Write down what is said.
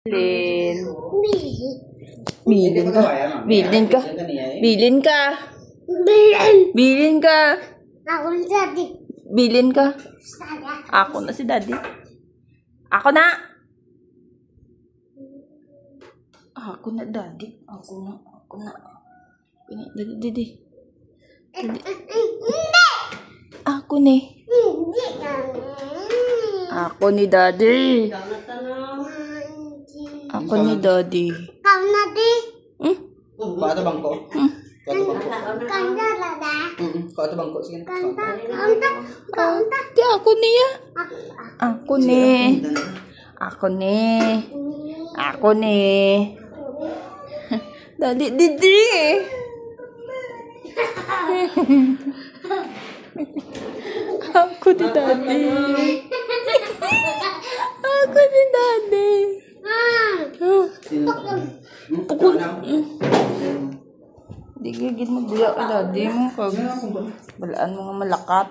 Bilin. Bilin ka. Bilin ka. Bilin ka. Bilin ka. Ako na si Daddy. Bilin ka. Ako na si Daddy. Ako na. Ako na, Daddy. Ako na. Ako na. Daddy. Ako ni. Ako ni Daddy. Ako ni Daddy. Kau na di. Kau bangko. Kanda lada. Kau bangko sige. Kanta. Di ako niya. Ako ni. Ako ni. Ako ni. Daddy, Didi. Ako ni Daddy. Ako ni Daddy. Pukul. Di gigit mo buya ka, Daddy mo. Balaan mo nga malakat.